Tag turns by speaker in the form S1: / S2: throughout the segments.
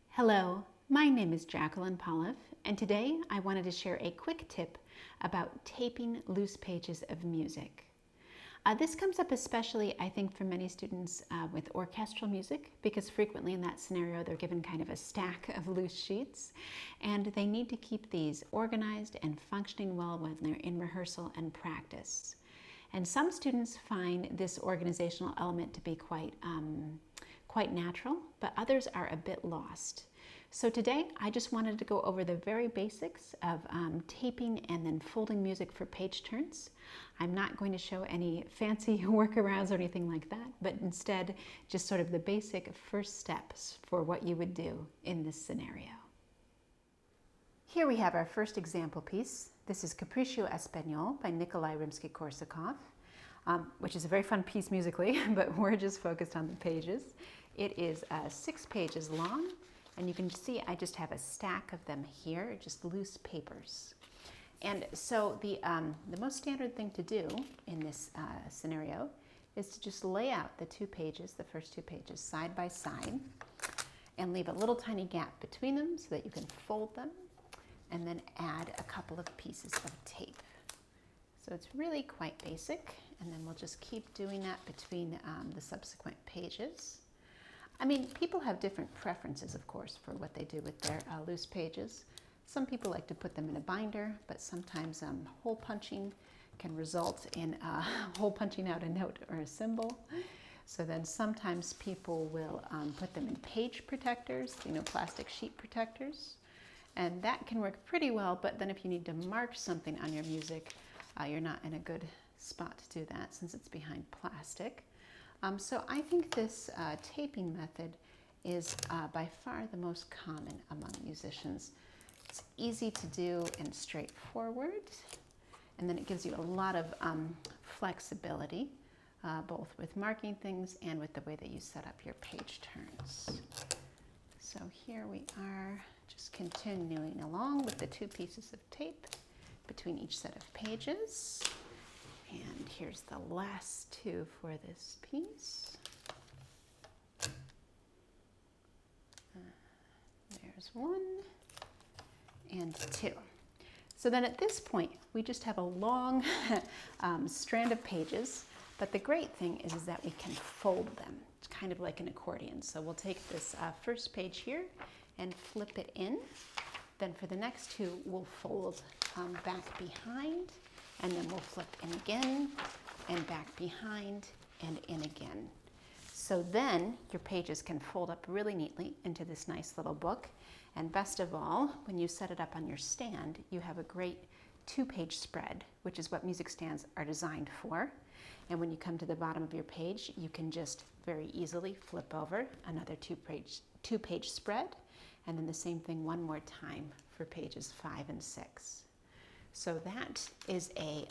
S1: Hello, my name is Jacqueline Pollauf, and today I wanted to share a quick tip about taping loose pages of music. This comes up especially, I think, for many students with orchestral music, because frequently in that scenario they're given kind of a stack of loose sheets, and they need to keep these organized and functioning well when they're in rehearsal and practice. And some students find this organizational element to be quite natural, but others are a bit lost. So today I just wanted to go over the very basics of taping and then folding music for page turns. I'm not going to show any fancy workarounds or anything like that, but instead just sort of the basic first steps for what you would do in this scenario. Here we have our first example piece. This is Capriccio Espagnol by Nikolai Rimsky-Korsakov, which is a very fun piece musically, but we're just focused on the pages. It is 6 pages long, and you can see I just have a stack of them here, just loose papers. And so the most standard thing to do in this scenario is to just lay out the 2 pages, the first 2 pages, side by side, and leave a little tiny gap between them so that you can fold them, and then add a couple of pieces of tape. So it's really quite basic, and then we'll just keep doing that between the subsequent pages. I mean, people have different preferences, of course, for what they do with their loose pages. Some people like to put them in a binder, but sometimes hole punching can result in hole punching out a note or a symbol. So then sometimes people will put them in page protectors, plastic sheet protectors. And that can work pretty well, but then if you need to mark something on your music, you're not in a good spot to do that since it's behind plastic. So I think this taping method is by far the most common among musicians. It's easy to do and straightforward, and then it gives you a lot of flexibility, both with marking things and with the way that you set up your page turns. So here we are, just continuing along with the 2 pieces of tape between each set of pages. And here's the last 2 for this piece. There's 1 and 2. So then at this point, we just have a long strand of pages, but the great thing is that we can fold them. It's kind of like an accordion. So we'll take this first page here and flip it in. Then for the next 2, we'll fold back behind, and then we'll flip in again, and back behind, and in again. So then your pages can fold up really neatly into this nice little book. And best of all, when you set it up on your stand, you have a great 2-page spread, which is what music stands are designed for. And when you come to the bottom of your page, you can just very easily flip over another 2-page spread, and then the same thing one more time for pages 5 and 6. So that is a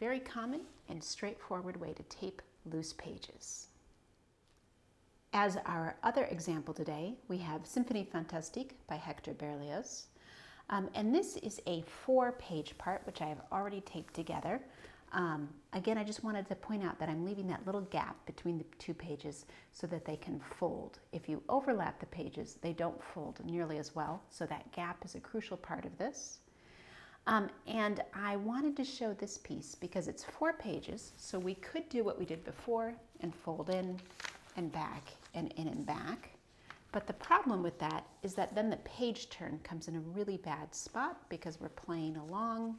S1: very common and straightforward way to tape loose pages. As our other example today, we have Symphonie Fantastique by Hector Berlioz. And this is a 4-page part, which I have already taped together. Again, I just wanted to point out that I'm leaving that little gap between the 2 pages so that they can fold. If you overlap the pages, they don't fold nearly as well, so that gap is a crucial part of this. And I wanted to show this piece because it's 4 pages, so we could do what we did before and fold in and back and in and back. But the problem with that is that then the page turn comes in a really bad spot because we're playing along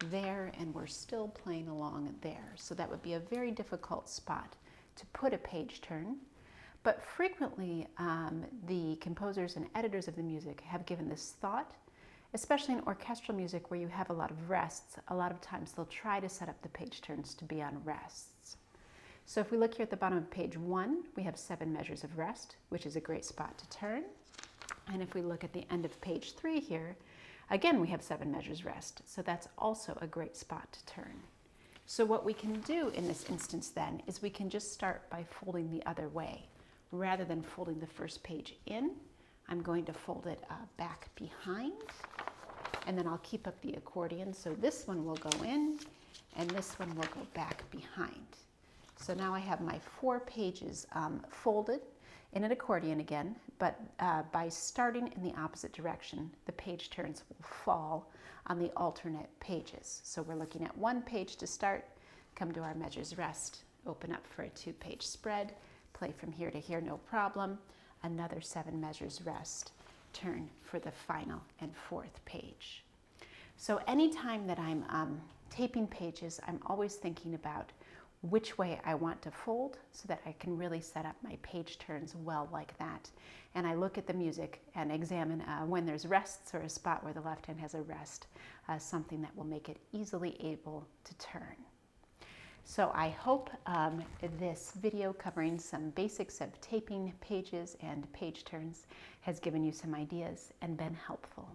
S1: there and we're still playing along there. So that would be a very difficult spot to put a page turn. But frequently the composers and editors of the music have given this thought, especially in orchestral music where you have a lot of rests. A lot of times they'll try to set up the page turns to be on rests. So if we look here at the bottom of page 1, we have 7 measures of rest, which is a great spot to turn. And if we look at the end of page 3 here, again we have 7 measures rest, so that's also a great spot to turn. So what we can do in this instance then is we can just start by folding the other way. Rather than folding the first page in, I'm going to fold it back behind, and then I'll keep up the accordion. So this one will go in, and this one will go back behind. So now I have my 4 pages folded in an accordion again, but by starting in the opposite direction, the page turns will fall on the alternate pages. So we're looking at 1 page to start, come to our measures rest, open up for a 2-page spread, play from here to here, no problem, another 7 measures rest, turn for the final and 4th page. So anytime that I'm taping pages, I'm always thinking about which way I want to fold so that I can really set up my page turns well like that. And I look at the music and examine when there's rests or a spot where the left hand has a rest, something that will make it easily able to turn. So I hope this video covering some basics of taping pages and page turns has given you some ideas and been helpful.